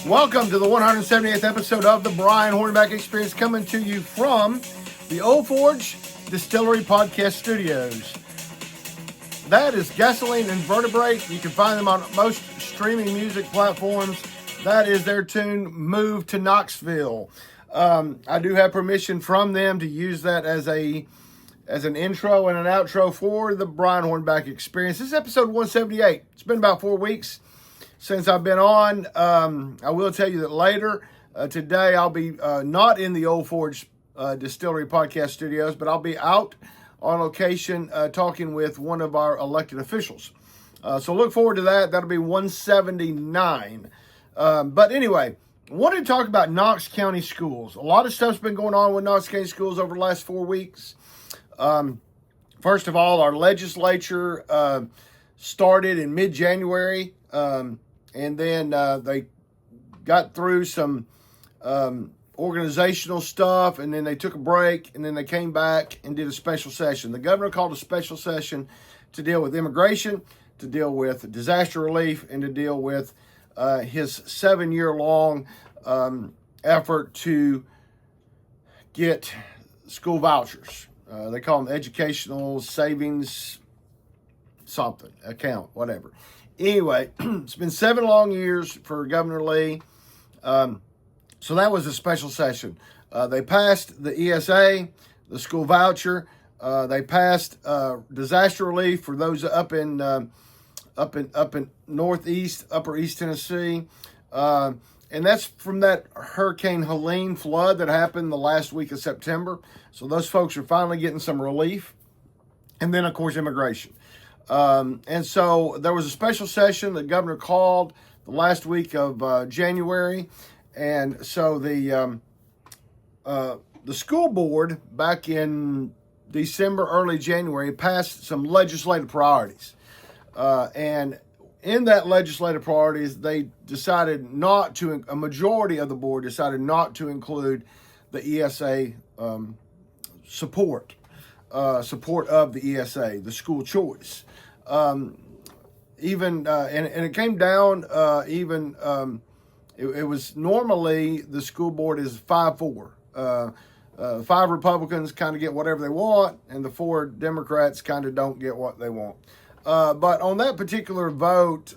Welcome to the 178th episode of the Brian Hornback Experience, coming to you from the Old Forge Distillery Podcast Studios. That is Gasoline and Vertebrate. You can find them on most streaming music platforms. That is their tune, Move to Knoxville. I do have permission from them to use that as an intro and an outro for the Brian Hornback Experience. This is episode 178. It's been about 4 weeks since I've been on. I will tell you that later today I'll be not in the Old Forge Distillery Podcast Studios, but I'll be out on location talking with one of our elected officials. So look forward to that. That'll be 179. But anyway, I wanted to talk about Knox County Schools. A lot of stuff's been going on with Knox County Schools over the last 4 weeks. First of all, our legislature started in mid-January. And then they got through some organizational stuff, and then they took a break, and then they came back and did a special session. The governor called a special session to deal with immigration, to deal with disaster relief, and to deal with his 7-year-long effort to get school vouchers. They call them educational savings something, account, whatever. Anyway, it's been 7 long years for Governor Lee. So that was a special session. They passed the ESA, the school voucher. They passed disaster relief for those up in northeast, upper East Tennessee. And that's from that Hurricane Helene flood that happened the last week of September. So those folks are finally getting some relief. And then, of course, immigration. And so there was a special session the governor called the last week of January. And so the school board back in December, early January, passed some legislative priorities. And in that legislative priorities, they decided not to, a majority of the board decided not to include the ESA support of the ESA, the school choice. And it came down it was normally the school board is 5-4. 5 Republicans kind of get whatever they want, and the 4 Democrats kind of don't get what they want. But on that particular vote,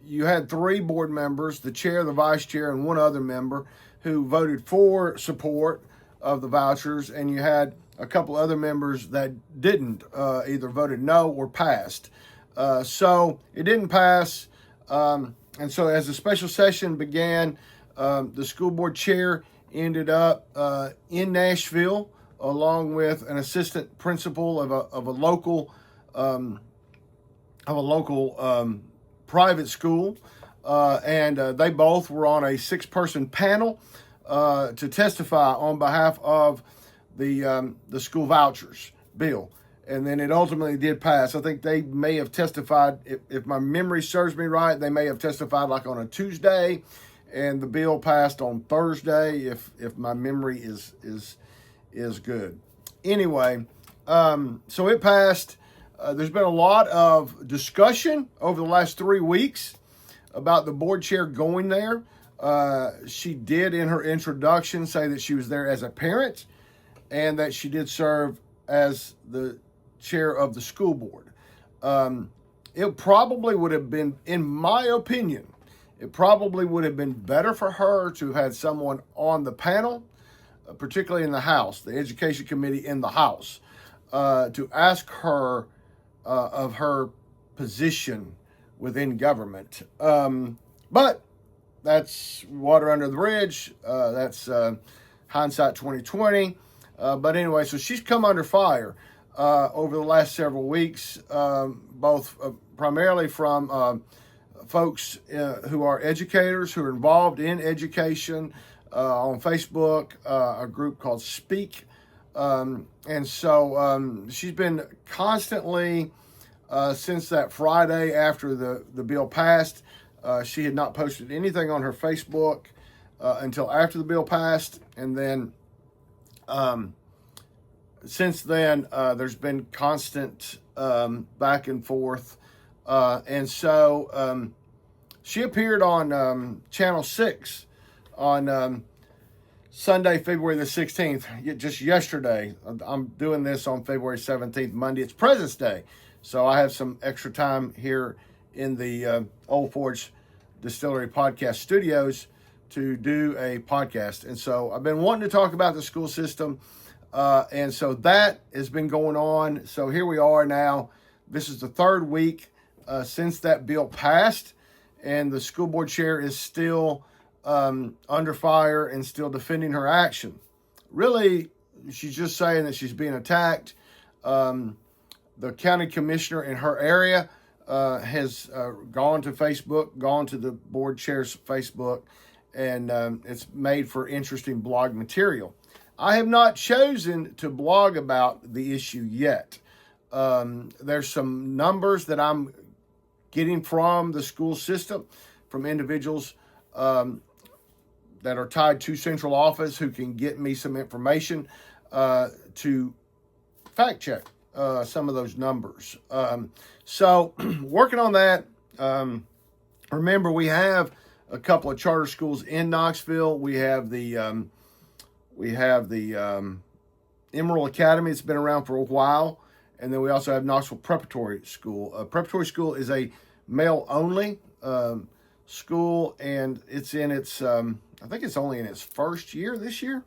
you had 3 board members, the chair, the vice chair, and 1 other member who voted for support of the vouchers, and you had a couple other members that didn't, either voted no or passed. So it didn't pass. And so as the special session began, the school board chair ended up in Nashville along with an assistant principal of a local private school. And they both were on a 6-person panel to testify on behalf of the school vouchers bill. And then it ultimately did pass. I think they may have testified, if my memory serves me right, they may have testified like on a Tuesday, and the bill passed on Thursday, if my memory is good. Anyway, so it passed. There's been a lot of discussion over the last 3 weeks about the board chair going there. She did in her introduction say that she was there as a parent, and that she did serve as the chair of the school board. It probably would have been, in my opinion, it probably would have been better for her to have had someone on the panel, particularly in the House, the Education Committee in the House, to ask her of her position within government. But that's water under the bridge. That's hindsight 2020. But anyway, so she's come under fire over the last several weeks, both primarily from folks who are educators, who are involved in education on Facebook, a group called Speak. And so she's been constantly, since that Friday after the bill passed, she had not posted anything on her Facebook until after the bill passed. And then since then, there's been constant back and forth. And so She appeared on Channel 6 on Sunday, February the 16th, just yesterday. I'm doing this on February 17th, Monday. It's President's Day, so I have some extra time here in the Old Forge Distillery Podcast Studios to do a podcast. And so I've been wanting to talk about the school system, and so that has been going on. So here we are now. This is the third week since that bill passed, and the school board chair is still under fire and still defending her action. Really, she's just saying that she's being attacked. The county commissioner in her area has gone to Facebook, gone to the board chair's Facebook, and it's made for interesting blog material. I have not chosen to blog about the issue yet. There's some numbers that I'm getting from the school system, from individuals that are tied to central office who can get me some information to fact check some of those numbers. So working on that. Remember, we have a couple of charter schools in Knoxville. We have the Emerald Academy. It's been around for a while. And then we also have Knoxville Preparatory School. Preparatory School is a male-only school, and it's in its, I think it's only in its first year this year.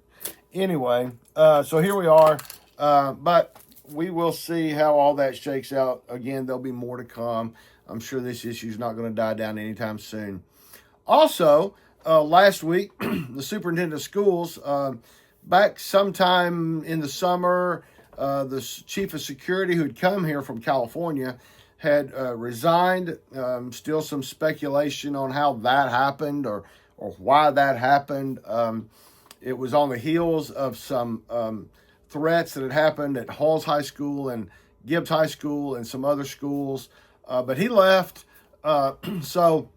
Anyway, so here we are. But we will see how all that shakes out. Again, there'll be more to come. I'm sure this issue is not going to die down anytime soon. Also, last week, the superintendent of schools, back sometime in the summer, the chief of security who had come here from California had resigned. Still some speculation on how that happened or why that happened. It was on the heels of some threats that had happened at Halls High School and Gibbs High School and some other schools. But he left. So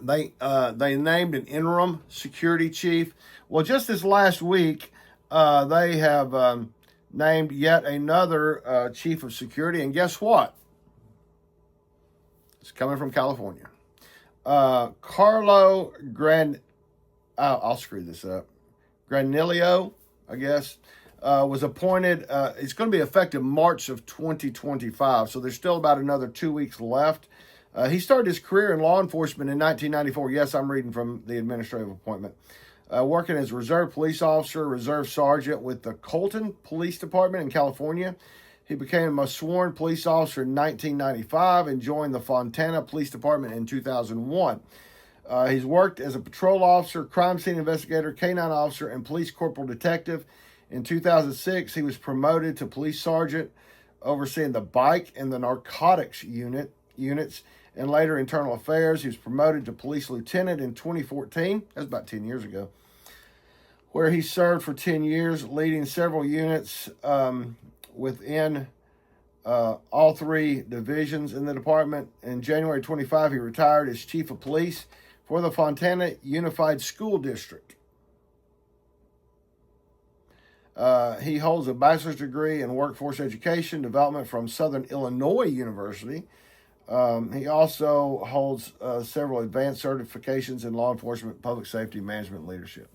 they named an interim security chief. Well, just this last week, they have named yet another chief of security. And guess what? It's coming from California. Carlo I'll screw this up. Granilio, I guess, was appointed. It's going to be effective March of 2025. So there's still about another 2 weeks left. He started his career in law enforcement in 1994. Yes, I'm reading from the administrative appointment. Working as a reserve police officer, reserve sergeant with the Colton Police Department in California. He became a sworn police officer in 1995 and joined the Fontana Police Department in 2001. He's worked as a patrol officer, crime scene investigator, canine officer, and police corporal detective. In 2006, he was promoted to police sergeant, overseeing the bike and the narcotics units, and later internal affairs. He was promoted to police lieutenant in 2014. That's about 10 years ago, where he served for 10 years, leading several units within all three divisions in the department. In January 25, he retired as chief of police for the Fontana Unified School District. He holds a bachelor's degree in workforce education development from Southern Illinois University. He also holds several advanced certifications in law enforcement, public safety, management, and leadership.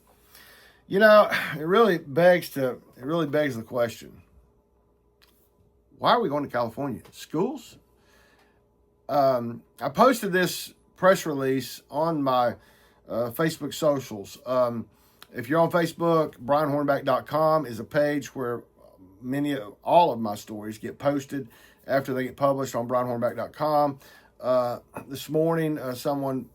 You know, it really begs the question: why are we going to California? Schools? I posted this press release on my Facebook socials. If you're on Facebook, brianhornback.com is a page where all of my stories get posted after they get published on brianhornback.com. This morning, someone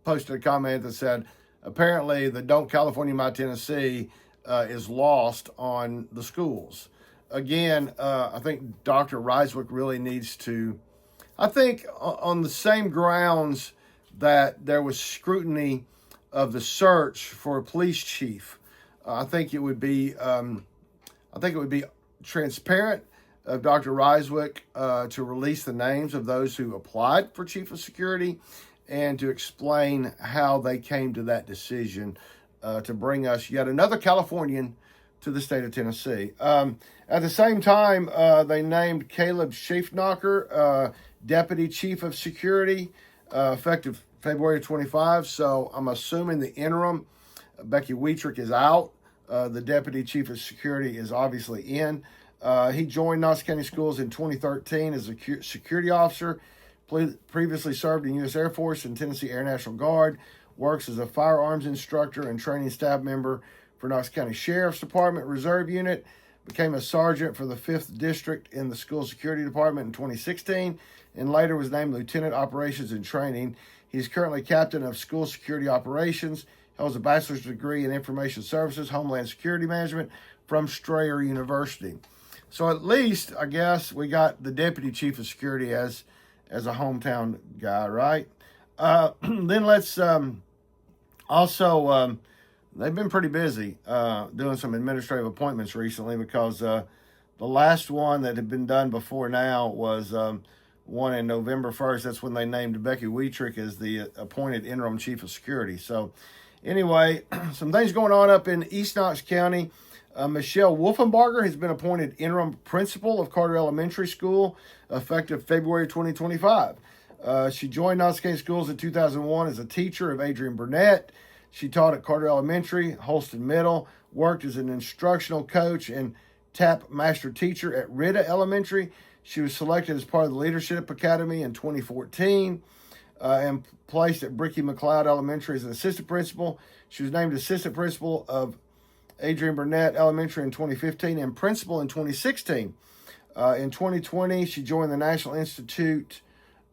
posted a comment that said, apparently the Don't California My Tennessee is lost on the schools. Again, I think Dr. Reiswick really needs to, I think on the same grounds that there was scrutiny of the search for a police chief, I think it would be transparent of Dr. Reiswick to release the names of those who applied for chief of security and to explain how they came to that decision to bring us yet another Californian to the state of Tennessee. At the same time, they named Caleb Schaefnacher deputy chief of security, effective February 25. So I'm assuming the interim, Becky Wietrich, is out. The Deputy Chief of Security is obviously in. He joined Knox County Schools in 2013 as a security officer. Previously served in U.S. Air Force and Tennessee Air National Guard. Works as a firearms instructor and training staff member for Knox County Sheriff's Department Reserve Unit. Became a sergeant for the 5th District in the School Security Department in 2016, and later was named Lieutenant Operations and Training. He's currently captain of School Security Operations. Holds a bachelor's degree in Information Services, Homeland Security Management from Strayer University. So at least, I guess, we got the Deputy Chief of Security as a hometown guy, right? Then let's also, they've been pretty busy doing some administrative appointments recently, because the last one that had been done before now was one in November 1st. That's when they named Becky Wietrich as the appointed interim chief of security. So anyway, some things going on up in East Knox County. Michelle Wolfenbarger has been appointed interim principal of Carter Elementary School effective February 2025. She joined Knox County Schools in 2001 as a teacher of Adrian Burnett. She taught at Carter Elementary, Holston Middle, worked as an instructional coach and TAP master teacher at Ritta Elementary. She was selected as part of the Leadership Academy in 2014 and placed at Bricky McLeod Elementary as an assistant principal. She was named assistant principal of Adrian Burnett Elementary in 2015 and principal in 2016. In 2020, she joined the National Institute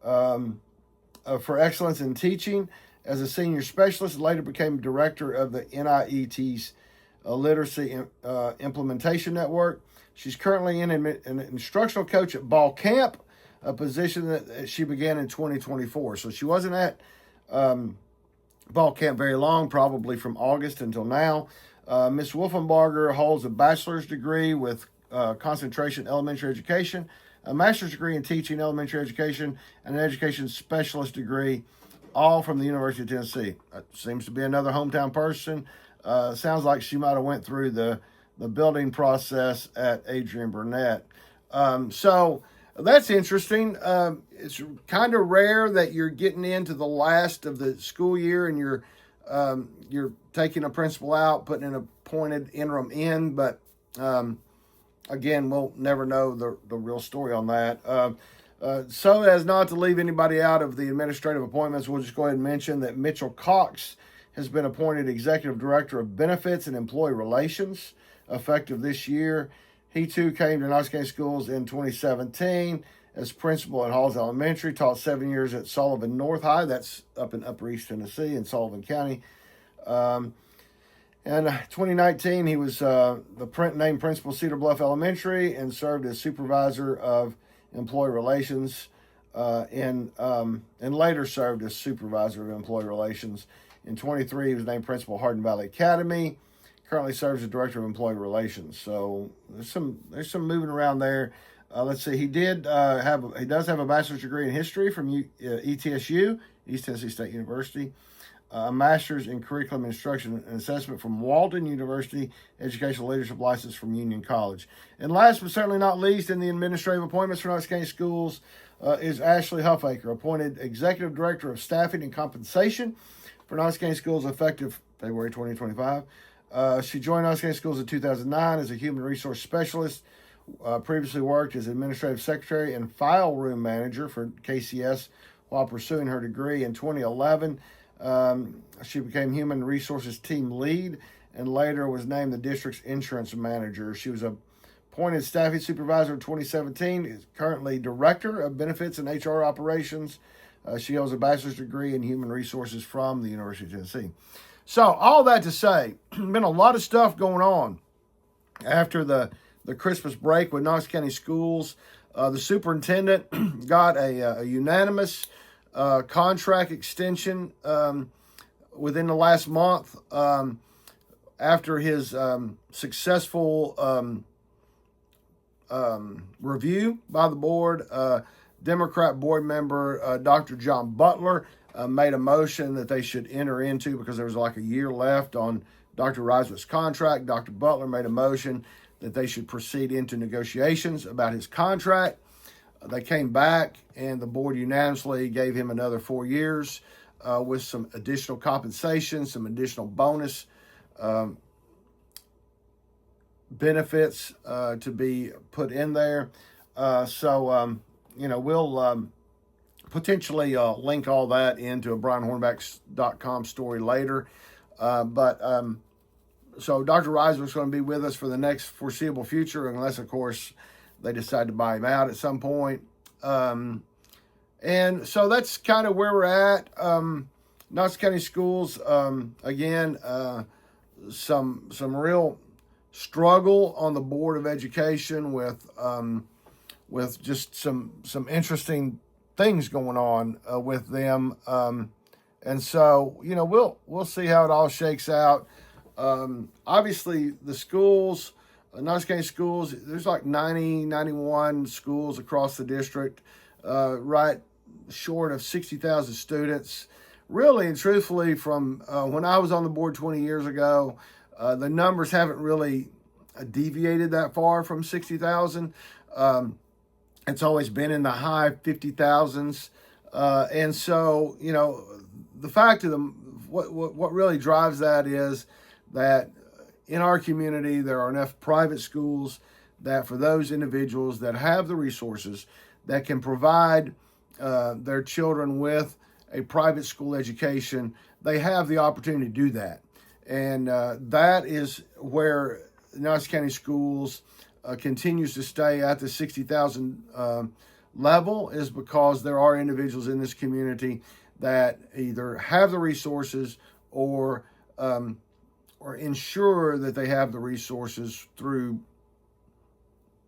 for Excellence in Teaching as a senior specialist, and later became director of the NIET's Literacy Implementation Network. She's currently an instructional coach at Ball Camp, a position that she began in 2024. So she wasn't at Ball Camp very long, probably from August until now. Ms. Wolfenbarger holds a bachelor's degree with concentration in elementary education, a master's degree in teaching elementary education, and an education specialist degree, all from the University of Tennessee. Seems to be another hometown person. Sounds like she might have went through the building process at Adrian Burnett. So that's interesting. It's kind of rare that you're getting into the last of the school year and you're taking a principal out, putting an appointed interim in, but again, we'll never know the real story on that. So as not to leave anybody out of the administrative appointments, we'll just go ahead and mention that Mitchell Cox has been appointed Executive Director of Benefits and Employee Relations effective this year. He too came to Knox County Schools in 2017 as principal at Halls Elementary, taught 7 years at Sullivan North High, that's up in Upper East Tennessee in Sullivan County. And 2019, he was named principal Cedar Bluff Elementary and served as supervisor of employee relations, and later served as supervisor of employee relations. In 23, he was named principal Hardin Valley Academy. Currently serves as director of employee relations. So there's some moving around there. Let's see. He does have a bachelor's degree in history from ETSU, East Tennessee State University. A master's in curriculum instruction and assessment from Walden University, educational leadership license from Union College. And last but certainly not least, in the administrative appointments for Knox County Schools is Ashley Huffaker, appointed Executive Director of Staffing and Compensation for Knox County Schools effective February 2025. She joined Knox County Schools in 2009 as a human resource specialist. Previously worked as administrative secretary and file room manager for KCS while pursuing her degree. In 2011, she became human resources team lead and later was named the district's insurance manager. She was appointed staffing supervisor in 2017, is currently director of benefits and HR operations. She holds a bachelor's degree in human resources from the University of Tennessee. So all that to say, been a lot of stuff going on after the Christmas break with Knox County Schools. The superintendent got a unanimous contract extension within the last month after his successful review by the board. Democrat board member Dr. John Butler made a motion that they should enter into, because there was like a year left on Dr. Riswick's contract. Dr. Butler made a motion that they should proceed into negotiations about his contract. They came back and the board unanimously gave him another 4 years. with some additional compensation, some additional bonus benefits to be put in there. We'll potentially link all that into a brianhornback.com story later. So Dr. Reiser is going to be with us for the next foreseeable future, unless, of course, they decide to buy him out at some point. And so that's kind of where we're at. Knox County Schools, again, some real struggle on the Board of Education with just some interesting things going on with them. And so, we'll see how it all shakes out. Obviously, the schools, Knox County Schools, there's like 91 schools across the district, right short of 60,000 students. Really and truthfully, from when I was on the board 20 years ago, the numbers haven't really deviated that far from 60,000. It's always been in the high 50,000s. And so, the fact of what really drives that is that in our community, there are enough private schools that for those individuals that have the resources that can provide their children with a private school education, they have the opportunity to do that. And that is where Knox County Schools continues to stay at the 60,000 level, is because there are individuals in this community that either have the resources or ensure that they have the resources through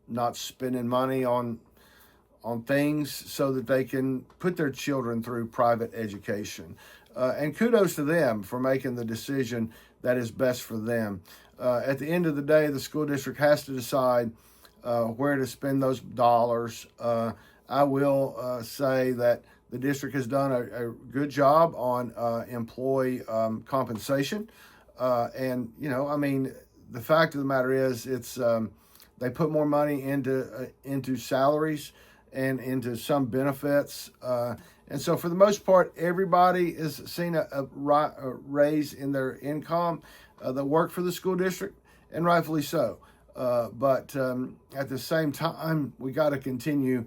not spending money on things so that they can put their children through private education. And kudos to them for making the decision that is best for them. At the end of the day, the school district has to decide where to spend those dollars. I will say that the district has done a good job on employee compensation. And, the fact of the matter is it's they put more money into salaries and into some benefits. And so for the most part, everybody is seeing a raise in their income that work for the school district, and rightfully so. But at the same time, we got to continue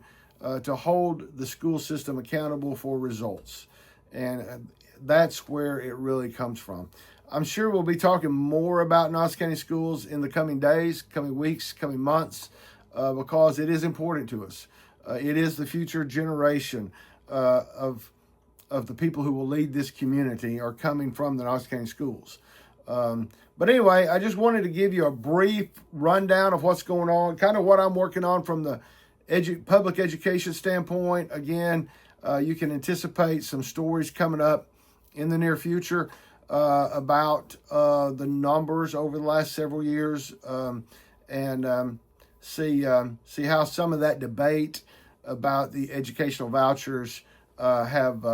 to hold the school system accountable for results. And that's where it really comes from. I'm sure we'll be talking more about Knox County Schools in the coming days, coming weeks, coming months, because it is important to us. It is the future generation of the people who will lead this community are coming from the Knox County Schools. But anyway, I just wanted to give you a brief rundown of what's going on, kind of what I'm working on from the public education standpoint. Again, you can anticipate some stories coming up in the near future about the numbers over the last several years, and see how some of that debate about the educational vouchers have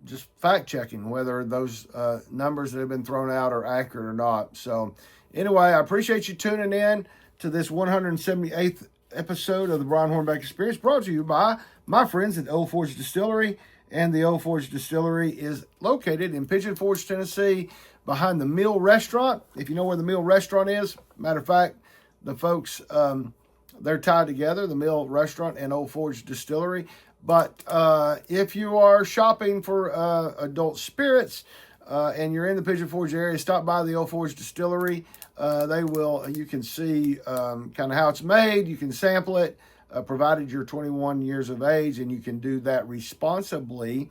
just fact checking whether those numbers that have been thrown out are accurate or not. So anyway, I appreciate you tuning in to this 178th episode of the Brian Hornback Experience, brought to you by my friends at Old Forge Distillery. And the Old Forge Distillery is located in Pigeon Forge, Tennessee, behind the Mill Restaurant. If you know where the Mill Restaurant is, matter of fact, the folks, they're tied together, the Mill Restaurant and Old Forge Distillery. But if you are shopping for adult spirits and you're in the Pigeon Forge area, stop by the Old Forge Distillery. You can see kind of how it's made. You can sample it. Provided you're 21 years of age, and you can do that responsibly.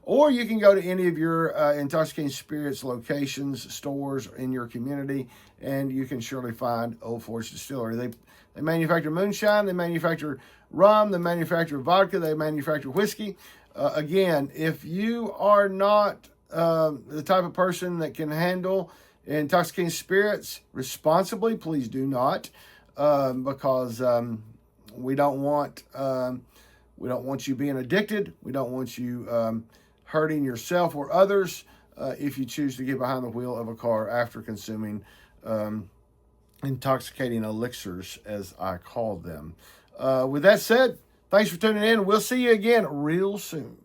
Or you can go to any of your intoxicating spirits locations, stores in your community, and you can surely find Old Forge Distillery. They manufacture moonshine, they manufacture rum, they manufacture vodka, they manufacture whiskey. Again, if you are not the type of person that can handle intoxicating spirits responsibly, please do not, because we don't want you being addicted. We don't want you hurting yourself or others if you choose to get behind the wheel of a car after consuming intoxicating elixirs, as I call them. With that said, thanks for tuning in. We'll see you again real soon.